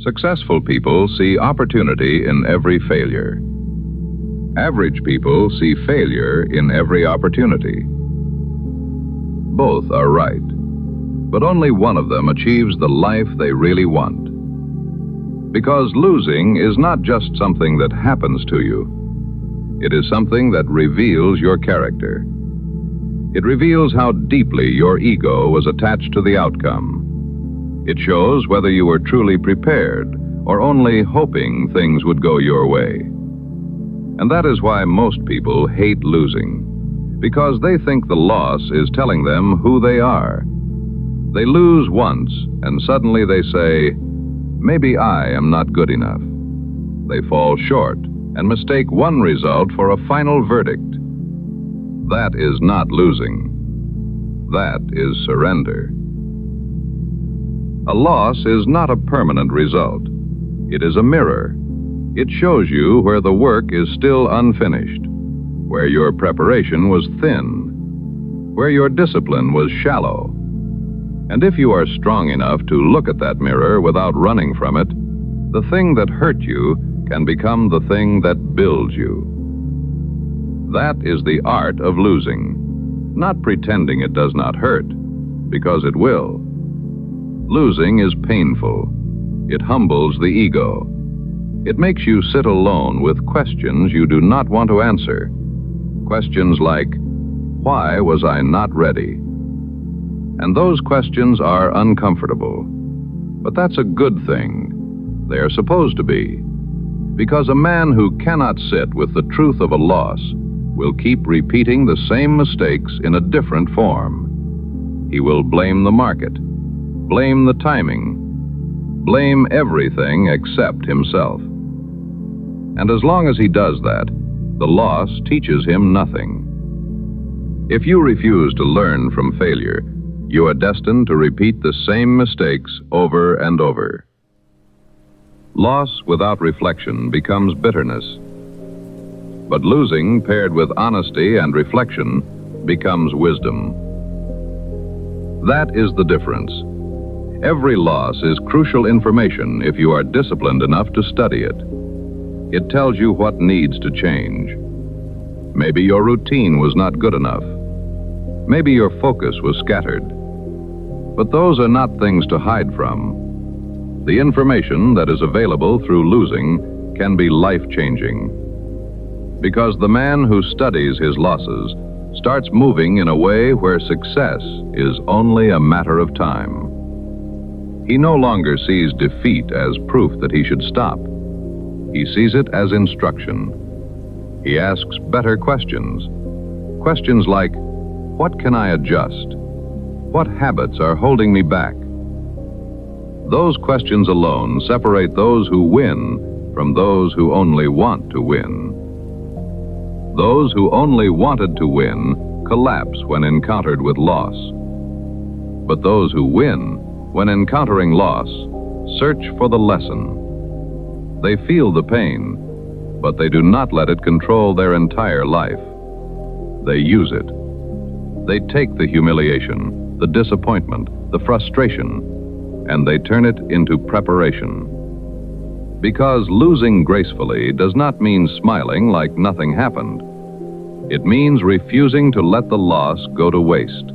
Successful people see opportunity in every failure. Average people see failure in every opportunity. Both are right, but only one of them achieves the life they really want. Because losing is not just something that happens to you. It is something that reveals your character. It reveals how deeply your ego was attached to the outcome. It shows whether you were truly prepared or only hoping things would go your way. And that is why most people hate losing, because they think the loss is telling them who they are. They lose once, and suddenly they say, "Maybe I am not good enough." They fall short and mistake one result for a final verdict. That is not losing. That is surrender. A loss is not a permanent result. It is a mirror. It shows you where the work is still unfinished, where your preparation was thin, where your discipline was shallow. And if you are strong enough to look at that mirror without running from it, the thing that hurt you can become the thing that builds you. That is the art of losing, not pretending it does not hurt, because it will. Losing is painful. It humbles the ego. It makes you sit alone with questions you do not want to answer. Questions like, why was I not ready? And those questions are uncomfortable. But that's a good thing. They are supposed to be. Because a man who cannot sit with the truth of a loss will keep repeating the same mistakes in a different form. He will blame the market, blame the timing, blame everything except himself. And as long as he does that, the loss teaches him nothing. If you refuse to learn from failure, you are destined to repeat the same mistakes over and over. Loss without reflection becomes bitterness. But losing paired with honesty and reflection becomes wisdom. That is the difference. Every loss is crucial information if you are disciplined enough to study it. It tells you what needs to change. Maybe your routine was not good enough. Maybe your focus was scattered. But those are not things to hide from. The information that is available through losing can be life-changing. Because the man who studies his losses starts moving in a way where success is only a matter of time. He no longer sees defeat as proof that he should stop. He sees it as instruction. He asks better questions. Questions like, what can I adjust? What habits are holding me back? Those questions alone separate those who win from those who only want to win. Those who only wanted to win collapse when encountered with loss. But those who win, when encountering loss, search for the lesson. They feel the pain, but they do not let it control their entire life. They use it. They take the humiliation, the disappointment, the frustration, and they turn it into preparation. Because losing gracefully does not mean smiling like nothing happened. It means refusing to let the loss go to waste.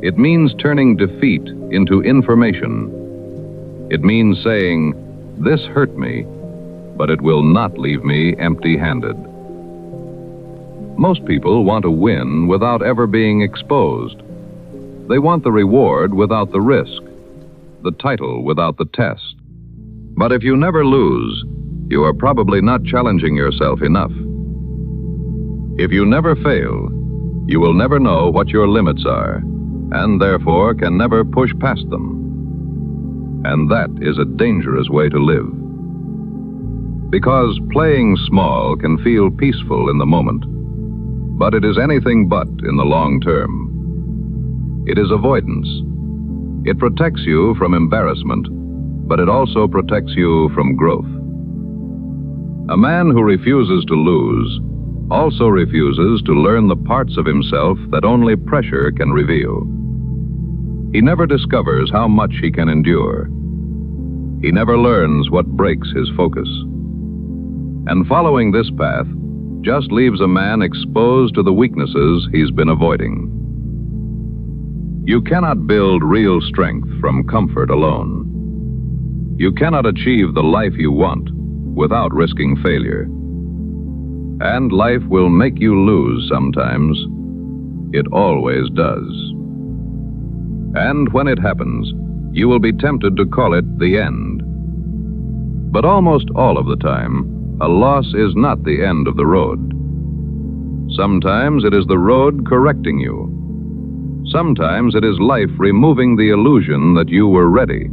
It means turning defeat into information. It means saying, this hurt me, but it will not leave me empty-handed. Most people want to win without ever being exposed. They want the reward without the risk, the title without the test. But if you never lose, you are probably not challenging yourself enough. If you never fail, you will never know what your limits are, and therefore can never push past them. And that is a dangerous way to live. Because playing small can feel peaceful in the moment, but it is anything but in the long term. It is avoidance. It protects you from embarrassment, but it also protects you from growth. A man who refuses to lose also refuses to learn the parts of himself that only pressure can reveal. He never discovers how much he can endure. He never learns what breaks his focus. And following this path just leaves a man exposed to the weaknesses he's been avoiding. You cannot build real strength from comfort alone. You cannot achieve the life you want without risking failure. And life will make you lose sometimes. It always does. And when it happens, you will be tempted to call it the end. But almost all of the time, a loss is not the end of the road. Sometimes it is the road correcting you. Sometimes it is life removing the illusion that you were ready.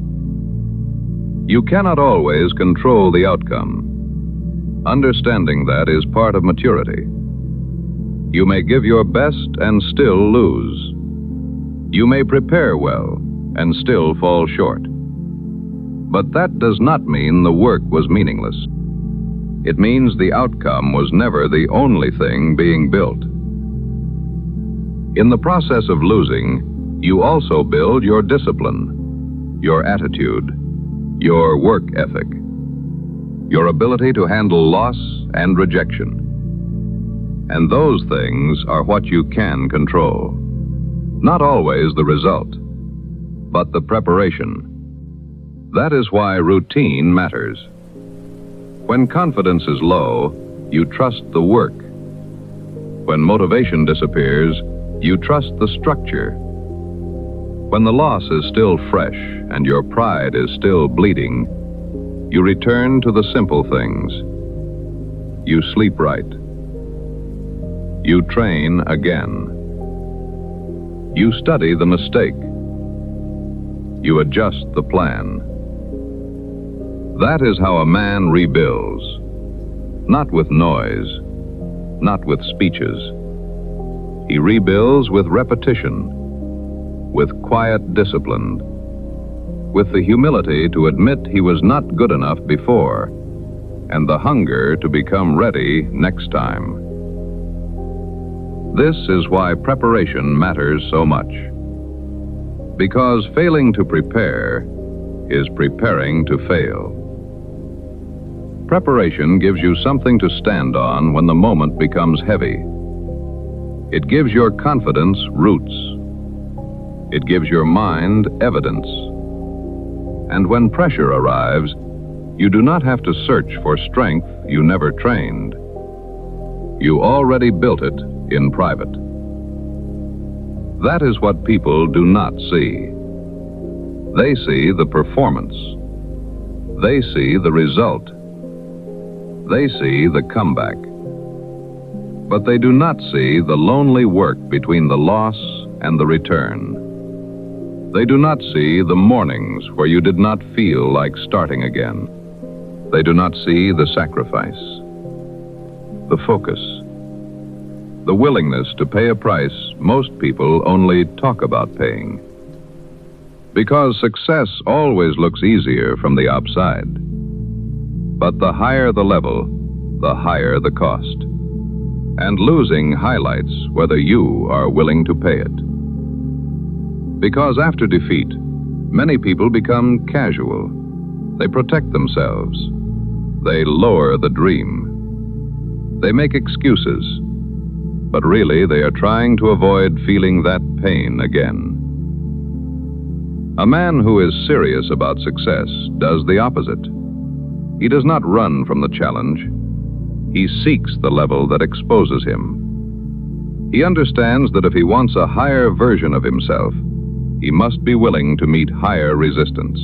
You cannot always control the outcome. Understanding that is part of maturity. You may give your best and still lose. You may prepare well and still fall short. But that does not mean the work was meaningless. It means the outcome was never the only thing being built. In the process of losing, you also build your discipline, your attitude, your work ethic, your ability to handle loss and rejection. And those things are what you can control. Not always the result, but the preparation. That is why routine matters. When confidence is low, you trust the work. When motivation disappears, you trust the structure. When the loss is still fresh and your pride is still bleeding, you return to the simple things. You sleep right. You train again. You study the mistake. You adjust the plan. That is how a man rebuilds. Not with noise, not with speeches. He rebuilds with repetition, with quiet discipline, with the humility to admit he was not good enough before, and the hunger to become ready next time. This is why preparation matters so much. Because failing to prepare is preparing to fail. Preparation gives you something to stand on when the moment becomes heavy. It gives your confidence roots. It gives your mind evidence. And when pressure arrives, you do not have to search for strength you never trained. You already built it in private. That is what people do not see. They see the performance. They see the result. They see the comeback. But they do not see the lonely work between the loss and the return. They do not see the mornings where you did not feel like starting again. They do not see the sacrifice, the focus, the willingness to pay a price most people only talk about paying. Because success always looks easier from the outside. But the higher the level, the higher the cost. And losing highlights whether you are willing to pay it. Because after defeat, many people become casual. They protect themselves. They lower the dream. They make excuses. But really, they are trying to avoid feeling that pain again. A man who is serious about success does the opposite. He does not run from the challenge. He seeks the level that exposes him. He understands that if he wants a higher version of himself, he must be willing to meet higher resistance.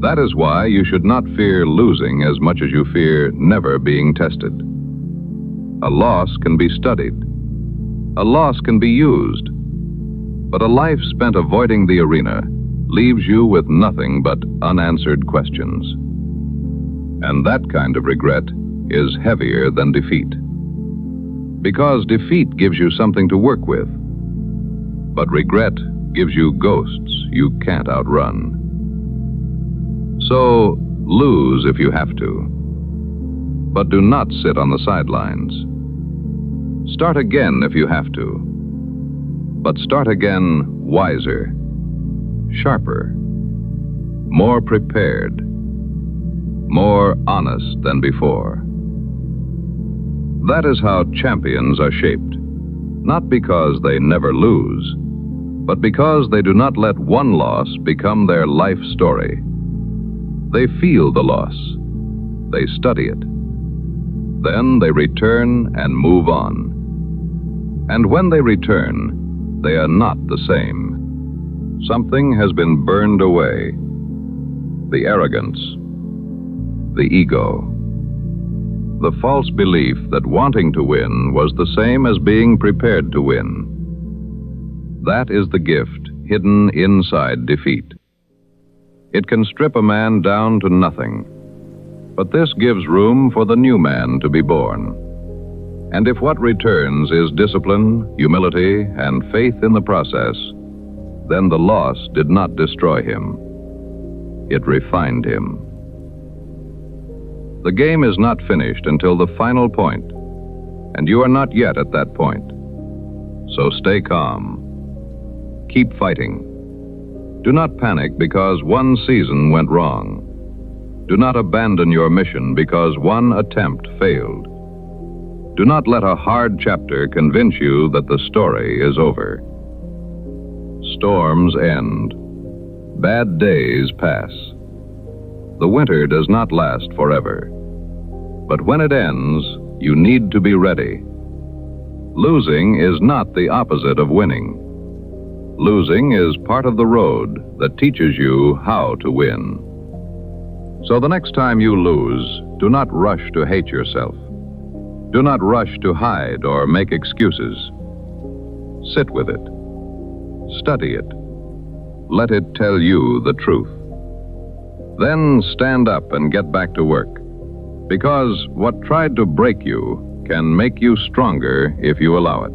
That is why you should not fear losing as much as you fear never being tested. A loss can be studied. A loss can be used. But a life spent avoiding the arena leaves you with nothing but unanswered questions. And that kind of regret is heavier than defeat. Because defeat gives you something to work with. But regret gives you ghosts you can't outrun. So, lose if you have to. But do not sit on the sidelines. Start again if you have to. But start again wiser, sharper, more prepared, more honest than before. That is how champions are shaped, not because they never lose, but because they do not let one loss become their life story. They feel the loss. They study it. Then they return and move on. And when they return, they are not the same. Something has been burned away. The arrogance, the ego, the false belief that wanting to win was the same as being prepared to win. That is the gift hidden inside defeat. It can strip a man down to nothing, but this gives room for the new man to be born. And if what returns is discipline, humility, and faith in the process, then the loss did not destroy him. It refined him. The game is not finished until the final point, and you are not yet at that point. So stay calm. Keep fighting. Do not panic because one season went wrong. Do not abandon your mission because one attempt failed. Do not let a hard chapter convince you that the story is over. Storms end. Bad days pass. The winter does not last forever. But when it ends, you need to be ready. Losing is not the opposite of winning. Losing is part of the road that teaches you how to win. So the next time you lose, do not rush to hate yourself. Do not rush to hide or make excuses. Sit with it. Study it. Let it tell you the truth. Then stand up and get back to work. Because what tried to break you can make you stronger if you allow it.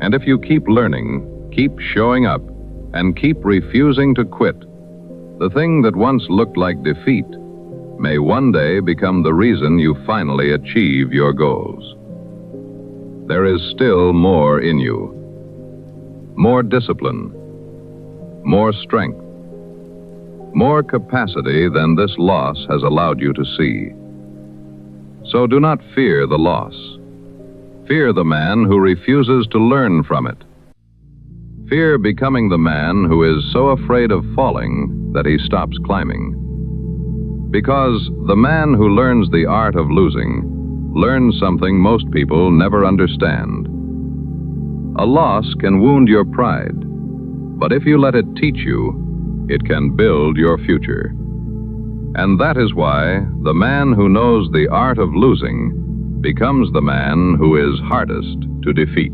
And if you keep learning, keep showing up, and keep refusing to quit, the thing that once looked like defeat may one day become the reason you finally achieve your goals. There is still more in you. More discipline, more strength, more capacity than this loss has allowed you to see. So do not fear the loss. Fear the man who refuses to learn from it. Fear becoming the man who is so afraid of falling that he stops climbing. Because the man who learns the art of losing learns something most people never understand. A loss can wound your pride, but if you let it teach you, it can build your future. And that is why the man who knows the art of losing becomes the man who is hardest to defeat.